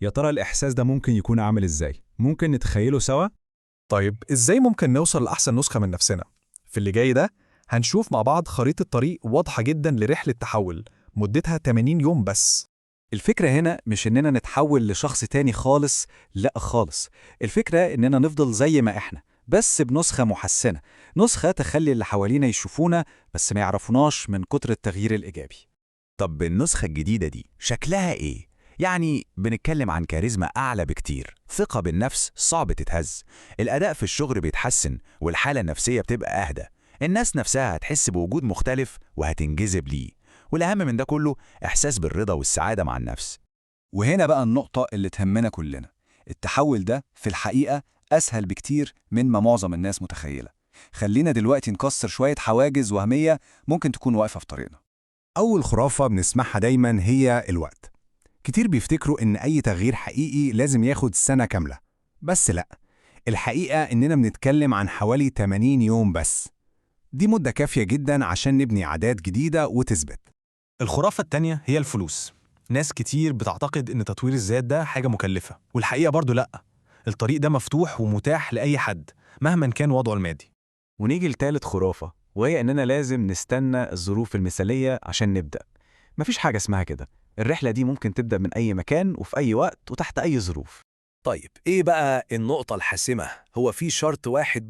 يا ترى الإحساس ده ممكن يكون عامل إزاي؟ ممكن نتخيله سوا؟ طيب إزاي ممكن نوصل لأحسن نسخة من نفسنا؟ في اللي جاي ده هنشوف مع بعض خريطة طريق واضحة جدا لرحلة تحول مدتها 80 يوم بس. الفكرة هنا مش إننا نتحول لشخص تاني خالص، لأ خالص. الفكرة إننا نفضل زي ما إحنا، بس بنسخة محسنة، نسخة تخلي اللي حوالينا يشوفونا بس ما يعرفوناش من كتر التغيير الإيجابي. طب النسخة الجديدة دي شكلها إيه؟ يعني بنتكلم عن كاريزما أعلى بكتير، ثقة بالنفس صعب تتهز، الأداء في الشغل بيتحسن والحالة النفسية بتبقى أهدى، الناس نفسها هتحس بوجود مختلف وهتنجذب ليه، والأهم من ده كله إحساس بالرضا والسعادة مع النفس. وهنا بقى النقطة اللي تهمنا كلنا. التحول ده في الحقيقة أسهل بكتير من ما معظم الناس متخيلة. خلينا دلوقتي نكسر شوية حواجز وهمية ممكن تكون واقفة في طريقنا. أول خرافة بنسمعها دايماً هي الوقت. كتير بيفتكروا إن أي تغيير حقيقي لازم ياخد سنة كاملة، بس لأ، الحقيقة إننا بنتكلم عن حوالي 80 يوم بس. دي مدة كافية جداً عشان نبني عادات جديدة وتثبت. الخرافة التانية هي الفلوس. ناس كتير بتعتقد إن تطوير الذات ده حاجة مكلفة، والحقيقة برضو لأ. الطريق ده مفتوح ومتاح لأي حد مهما كان وضعه المادي. ونيجي لتالت خرافة، وهي إننا لازم نستنى الظروف المثالية عشان نبدأ. مفيش حاجة اسمها كده، الرحلة دي ممكن تبدأ من أي مكان وفي أي وقت وتحت أي ظروف. طيب إيه بقى النقطة الحاسمة؟ هو في شرط واحد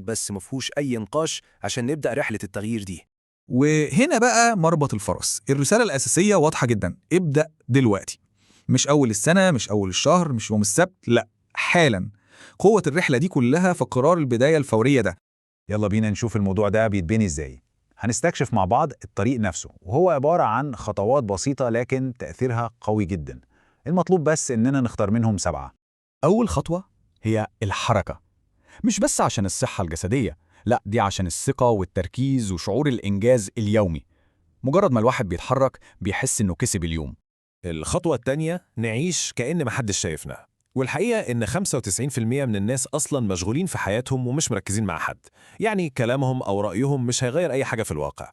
بس مفهوش أي نقاش عشان نبدأ رحلة التغيير دي. وهنا بقى مربط الفرس. الرسالة الأساسية واضحة جدا: ابدأ دلوقتي. مش أول السنة، مش أول الشهر، مش يوم السبت، لأ، حالا. قوة الرحلة دي كلها في قرار البداية الفورية ده. يلا بينا نشوف الموضوع ده بيتبني إزاي. هنستكشف مع بعض الطريق نفسه، وهو عبارة عن خطوات بسيطة لكن تأثيرها قوي جدا. المطلوب بس إننا نختار منهم 7. أول خطوة هي الحركة، مش بس عشان الصحة الجسدية، لأ، دي عشان الثقة والتركيز وشعور الإنجاز اليومي. مجرد ما الواحد بيتحرك بيحس إنه كسب اليوم. الخطوة التانية نعيش كأن محدش شايفنا. والحقيقة إن 95% من الناس أصلاً مشغولين في حياتهم ومش مركزين مع حد، يعني كلامهم أو رأيهم مش هيغير أي حاجة في الواقع.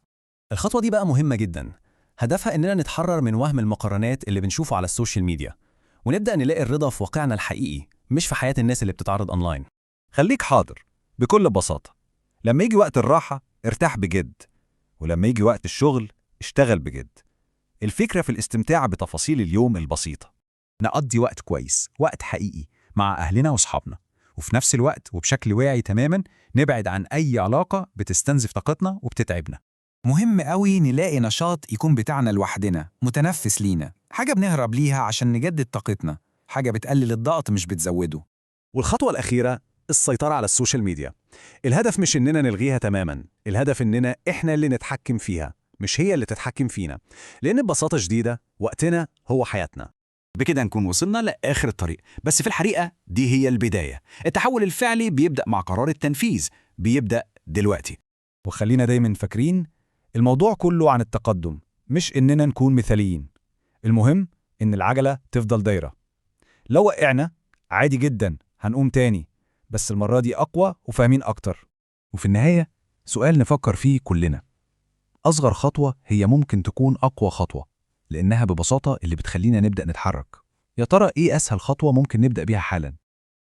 الخطوة دي بقى مهمة جدا، هدفها إننا نتحرر من وهم المقارنات اللي بنشوفه على السوشيال ميديا، ونبدأ نلاقي الرضا في واقعنا الحقيقي، مش في حياة الناس اللي بتتعرض أونلاين. خليك حاضر بكل بساطة. لما يجي وقت الراحة ارتاح بجد، ولما يجي وقت الشغل اشتغل بجد. الفكرة في الاستمتاع بتفاصيل اليوم البسيطة. نقضي وقت كويس، وقت حقيقي مع أهلنا وأصحابنا، وفي نفس الوقت وبشكل واعي تماماً نبعد عن أي علاقة بتستنزف طاقتنا وبتتعبنا. مهم قوي نلاقي نشاط يكون بتاعنا لوحدنا، متنفس لينا، حاجة بنهرب ليها عشان نجدد طاقتنا، حاجة بتقلل الضغط مش بتزوده. والخطوة الأخيرة السيطرة على السوشيال ميديا. الهدف مش إننا نلغيها تماماً، الهدف إننا إحنا اللي نتحكم فيها، مش هي اللي تتحكم فينا، لأن ببساطة شديدة وقتنا هو حياتنا. بكده نكون وصلنا لآخر الطريق، بس في الحقيقة دي هي البداية. التحول الفعلي بيبدأ مع قرار التنفيذ، بيبدأ دلوقتي. وخلينا دايما فاكرين الموضوع كله عن التقدم، مش إننا نكون مثاليين. المهم إن العجلة تفضل دايرة. لو وقعنا عادي جدا، هنقوم تاني، بس المرة دي أقوى وفاهمين أكتر. وفي النهاية سؤال نفكر فيه كلنا: أصغر خطوة هي ممكن تكون أقوى خطوة، لأنها ببساطة اللي بتخلينا نبدأ نتحرك. يا ترى إيه أسهل خطوة ممكن نبدأ بيها حالا؟